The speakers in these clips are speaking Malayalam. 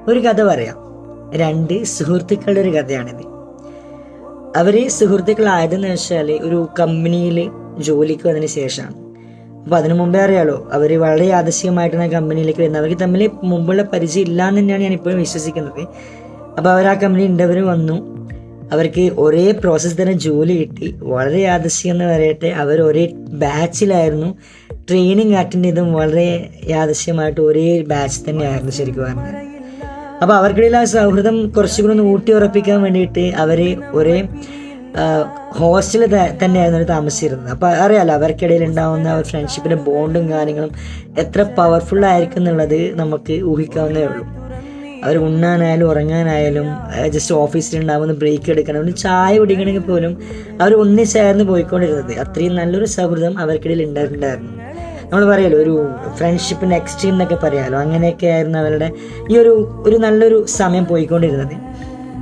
ഒരു കഥ പറയാം. 2 സുഹൃത്തുക്കളുടെ ഒരു കഥയാണിത്. അവർ സുഹൃത്തുക്കളായതെന്ന് വെച്ചാൽ ഒരു കമ്പനിയിൽ ജോലിക്ക് വന്നതിന് ശേഷമാണ്. അപ്പോൾ അതിനു മുമ്പേ അറിയാലോ, അവർ വളരെ യാദൃശ്ചികമായിട്ടാണ് കമ്പനിയിലേക്ക് വരുന്നത്. അവർക്ക് തമ്മിൽ മുമ്പുള്ള പരിചയം ഇല്ല എന്ന് തന്നെയാണ് ഞാൻ ഇപ്പോഴും വിശ്വസിക്കുന്നത്. അപ്പോൾ അവർ ആ കമ്പനി ഇന്റർവ്യൂ വന്നു, അവർക്ക് ഒരേ പ്രോസസ്സ് തന്നെ ജോലി കിട്ടി. വളരെ യാദൃശ്ചികം എന്ന് പറയട്ടെ, അവർ ഒരേ ബാച്ചിലായിരുന്നു ട്രെയിനിങ് അറ്റൻഡ് ചെയ്തും. വളരെ യാദൃശ്യമായിട്ട് ഒരേ ബാച്ച് തന്നെയായിരുന്നു ശരിക്കും പറഞ്ഞാൽ. അപ്പോൾ അവർക്കിടയിൽ ആ സൗഹൃദം കുറച്ചുകൂടി ഒന്ന് ഊട്ടി ഉറപ്പിക്കാൻ വേണ്ടിയിട്ട് അവർ ഒരേ ഹോസ്റ്റലിൽ തന്നെയായിരുന്നു അവർ താമസിച്ചിരുന്നത്. അപ്പോൾ അറിയാലോ, അവർക്കിടയിൽ ഉണ്ടാകുന്ന ഫ്രണ്ട്ഷിപ്പിൻ്റെ ബോണ്ടും കാര്യങ്ങളും എത്ര പവർഫുൾ ആയിരിക്കും എന്നുള്ളത് നമുക്ക് ഊഹിക്കാവുന്നേ ഉള്ളൂ. അവർ ഉണ്ണാനായാലും ഉറങ്ങാനായാലും ജസ്റ്റ് ഓഫീസിലുണ്ടാവുന്ന ബ്രേക്ക് എടുക്കണം, ഒരു ചായ കുടിക്കണമെങ്കിൽ പോലും അവർ ഒന്നിച്ചായിരുന്നു പോയിക്കൊണ്ടിരുന്നത്. അത്രയും നല്ലൊരു സൗഹൃദം അവർക്കിടയിൽ ഉണ്ടായിട്ടുണ്ടായിരുന്നു. നമ്മൾ പറയാലോ, ഒരു ഫ്രണ്ട്ഷിപ്പിൻ്റെ എക്സ്ട്രീം എന്നൊക്കെ പറയാമല്ലോ, അങ്ങനെയൊക്കെ ആയിരുന്നു അവരുടെ ഈ ഒരു നല്ലൊരു സമയം പോയിക്കൊണ്ടിരുന്നത്.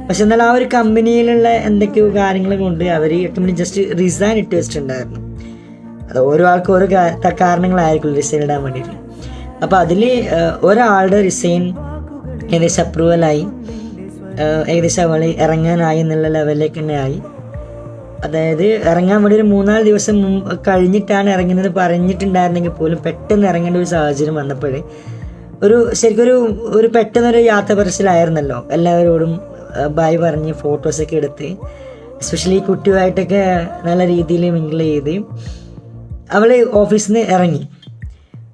പക്ഷെ എന്നാൽ ആ ഒരു കമ്പനിയിലുള്ള എന്തൊക്കെയോ കാര്യങ്ങൾ കൊണ്ട് അവർ ജസ്റ്റ് റിസൈൻ ഇട്ട് വെച്ചിട്ടുണ്ടായിരുന്നു. അത് ഓരോ ആൾക്കും ഓരോ കാരണങ്ങളായിരിക്കും റിസൈൻ ഇടാൻ വേണ്ടിയിട്ട്. അപ്പോൾ അതിൽ ഒരാളുടെ റിസൈൻ ഏകദേശം അപ്രൂവലായി, ഏകദേശം അവൾ ഇറങ്ങാനായി എന്നുള്ള ലെവലിലേക്ക് തന്നെ ആയി. അതായത് ഇറങ്ങാൻ വേണ്ടി ഒരു 3-4 ദിവസം കഴിഞ്ഞിട്ടാണ് ഇറങ്ങുന്നത് പറഞ്ഞിട്ടുണ്ടായിരുന്നെങ്കിൽ പോലും പെട്ടെന്ന് ഇറങ്ങേണ്ട ഒരു സാഹചര്യം വന്നപ്പോഴേ ശരിക്കും ഒരു പെട്ടെന്നൊരു യാത്ര പറച്ചിലായിരുന്നല്ലോ. എല്ലാവരോടും ബൈ പറഞ്ഞ് ഫോട്ടോസൊക്കെ എടുത്ത്, എസ്പെഷ്യലി കുട്ടിയുമായിട്ടൊക്കെ നല്ല രീതിയിൽ മിങ്കിൾ ചെയ്ത് അവൾ ഓഫീസിൽ നിന്ന് ഇറങ്ങി.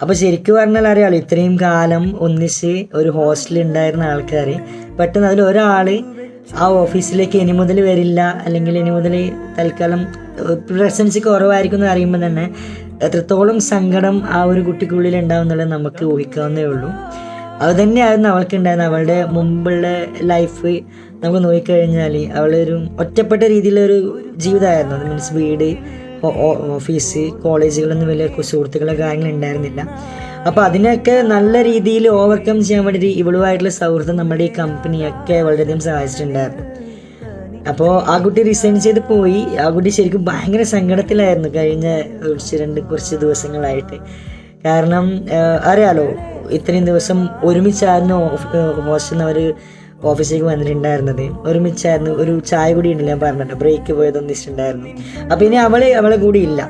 അപ്പോൾ ശരിക്കും പറഞ്ഞാൽ അറിയാലോ, ഇത്രയും കാലം ഒന്നിച്ച് ഒരു ഹോസ്റ്റലിൽ ഉണ്ടായിരുന്ന ആൾക്കാർ പെട്ടെന്ന് അതിൽ ഒരാൾ ആ ഓഫീസിലേക്ക് ഇനി മുതൽ വരില്ല, അല്ലെങ്കിൽ ഇനി മുതൽ തൽക്കാലം പ്രസൻസ് കുറവായിരിക്കും എന്ന് അറിയുമ്പോൾ തന്നെ എത്രത്തോളം സങ്കടം ആ ഒരു കുട്ടിക്കുള്ളിൽ ഉണ്ടാവും എന്നുള്ളത് നമുക്ക് ഊഹിക്കാവുന്നേ ഉള്ളൂ. അത് തന്നെയായിരുന്നു അവൾക്കുണ്ടായിരുന്നത്. അവളുടെ മുമ്പുള്ള ലൈഫ് നമുക്ക് നോക്കിക്കഴിഞ്ഞാൽ അവളൊരു ഒറ്റപ്പെട്ട രീതിയിലൊരു ജീവിതമായിരുന്നു. അത് മീൻസ് വീട്, ഓഫീസ്, കോളേജുകളൊന്നും വലിയ സുഹൃത്തുക്കളെ കാര്യങ്ങൾ ഉണ്ടായിരുന്നില്ല. അപ്പോൾ അതിനൊക്കെ നല്ല രീതിയിൽ ഓവർകം ചെയ്യാൻ വേണ്ടിയിട്ട് ഇവളുമായിട്ടുള്ള സൗഹൃദം നമ്മുടെ ഈ കമ്പനിയൊക്കെ വളരെയധികം സഹായിച്ചിട്ടുണ്ടായിരുന്നു. അപ്പോൾ ആ കുട്ടി റിസൈൻ ചെയ്ത് പോയി. ആ കുട്ടി ശരിക്കും ഭയങ്കര സങ്കടത്തിലായിരുന്നു കഴിഞ്ഞ കുറച്ച് ദിവസങ്ങളായിട്ട്. കാരണം അറിയാലോ, ഇത്രയും ദിവസം ഒരുമിച്ചായിരുന്നു ഹോസ്റ്റലിൽ നിന്ന് അവർ ഓഫീസിലേക്ക് വന്നിട്ടുണ്ടായിരുന്നത്. ഒരുമിച്ചായിരുന്നു. ഒരു ചായ കൂടി ഉണ്ടല്ലോ, ഞാൻ പറഞ്ഞിട്ട് ബ്രേക്ക് പോയതൊന്നിച്ചിട്ടുണ്ടായിരുന്നു. അപ്പോൾ ഇനി അവളെ കൂടി ഇല്ല.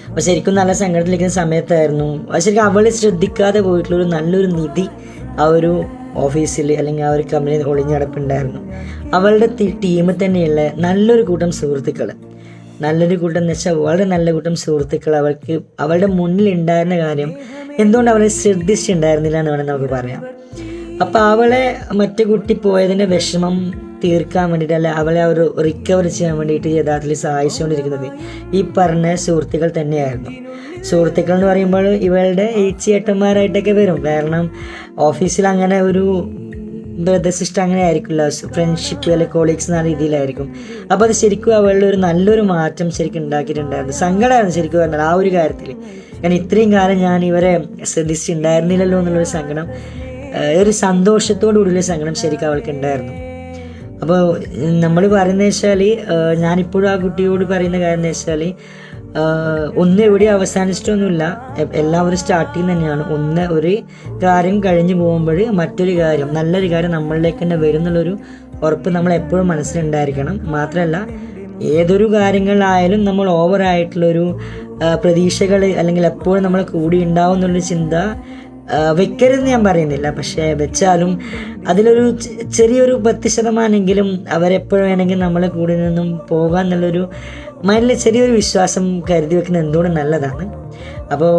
അപ്പോൾ ശരിക്കും നല്ല സങ്കടത്തിലിരിക്കുന്ന സമയത്തായിരുന്നു. ശരിക്കും അവൾ ശ്രദ്ധിക്കാതെ പോയിട്ടുള്ളൊരു നല്ലൊരു നിധി ആ ഒരു ഓഫീസിൽ അല്ലെങ്കിൽ ആ ഒരു കമ്പനിയിൽ ഒളിഞ്ഞടപ്പുണ്ടായിരുന്നു. അവളുടെ ടീമിൽ തന്നെയുള്ള നല്ലൊരു കൂട്ടം സുഹൃത്തുക്കൾ, നല്ലൊരു കൂട്ടം എന്ന് വെച്ചാൽ വളരെ നല്ല കൂട്ടം സുഹൃത്തുക്കൾ അവളുടെ മുന്നിൽ ഉണ്ടായിരുന്ന കാര്യം എന്തുകൊണ്ട് അവളെ ശ്രദ്ധിച്ചിട്ടുണ്ടായിരുന്നില്ല എന്ന് വേണമെങ്കിൽ നമുക്ക് പറയാം. അപ്പോൾ അവളെ മറ്റു കുട്ടി പോയതിൻ്റെ വിഷമം തീർക്കാൻ വേണ്ടിയിട്ട്, അല്ല അവളെ ഒരു റിക്കവർ ചെയ്യാൻ വേണ്ടിയിട്ട് യഥാർത്ഥത്തിൽ സഹായിച്ചുകൊണ്ടിരിക്കുന്നത് ഈ പറഞ്ഞ സുഹൃത്തുക്കൾ തന്നെയായിരുന്നു. സുഹൃത്തുക്കൾ എന്ന് പറയുമ്പോൾ ഇവളുടെ ഏച്ചിയേട്ടന്മാരായിട്ടൊക്കെ വരും. കാരണം ഓഫീസിൽ അങ്ങനെ ഒരു ബ്രദർ സിസ്റ്റർ അങ്ങനെ ആയിരിക്കില്ല, ഫ്രണ്ട്ഷിപ്പ് അല്ലെങ്കിൽ കോളീഗ്സ് എന്ന രീതിയിലായിരിക്കും. അപ്പോൾ അത് ശരിക്കും അവളുടെ ഒരു നല്ലൊരു മാറ്റം ശരിക്കും ഉണ്ടാക്കിയിട്ടുണ്ടായിരുന്നു. സങ്കടമായിരുന്നു ശരിക്കും പറഞ്ഞാൽ ആ ഒരു കാര്യത്തിൽ. കാരണം ഇത്രയും കാലം ഞാൻ ഇവരെ ശ്രദ്ധിച്ചിട്ടുണ്ടായിരുന്നില്ലല്ലോ എന്നുള്ളൊരു സങ്കടം, ഒരു സന്തോഷത്തോടു കൂടിയുള്ള സങ്കടം ശരിക്കും അവൾക്ക് ഉണ്ടായിരുന്നു. അപ്പോൾ നമ്മൾ പറയുന്നത് വെച്ചാൽ, ഞാനിപ്പോഴും ആ കുട്ടിയോട് പറയുന്ന കാര്യം എന്ന് വെച്ചാൽ, ഒന്നും എവിടെ അവസാനിച്ചിട്ടൊന്നുമില്ല, എല്ലാവരും സ്റ്റാർട്ടിങ് തന്നെയാണ്. ഒരു കാര്യം കഴിഞ്ഞു പോകുമ്പോൾ മറ്റൊരു കാര്യം, നല്ലൊരു കാര്യം നമ്മളിലേക്ക് തന്നെ വരും എന്നുള്ളൊരു ഉറപ്പ് നമ്മൾ എപ്പോഴും മനസ്സിലുണ്ടായിരിക്കണം. മാത്രമല്ല ഏതൊരു കാര്യങ്ങളായാലും നമ്മൾ ഓവറായിട്ടുള്ളൊരു പ്രതീക്ഷകൾ അല്ലെങ്കിൽ എപ്പോഴും നമ്മൾ കൂടി ഉണ്ടാവും എന്നുള്ളൊരു ചിന്ത വെക്കരുതെന്ന് ഞാൻ പറയുന്നില്ല. പക്ഷേ വെച്ചാലും അതിലൊരു ചെറിയൊരു 10% അവരെപ്പോഴും വേണമെങ്കിൽ നമ്മളെ കൂടെ നിന്നും പോകാൻ എന്നുള്ളൊരു മൈൻഡിൽ ചെറിയൊരു വിശ്വാസം കരുതി വെക്കുന്നത് എന്തുകൊണ്ടും നല്ലതാണ്. അപ്പോൾ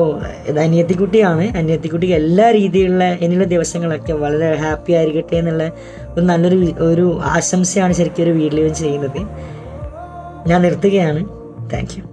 ഇത് അനിയത്തിക്കുട്ടിക്ക് എല്ലാ രീതിയിലുള്ള ഇനിയുള്ള ദിവസങ്ങളൊക്കെ വളരെ ഹാപ്പി ആയിരിക്കട്ടെ എന്നുള്ള ഒരു നല്ലൊരു ആശംസയാണ് ശരിക്കും ഒരു വീഡിയോ ചെയ്യുന്നത്. ഞാൻ നിർത്തുകയാണ്. Thank you.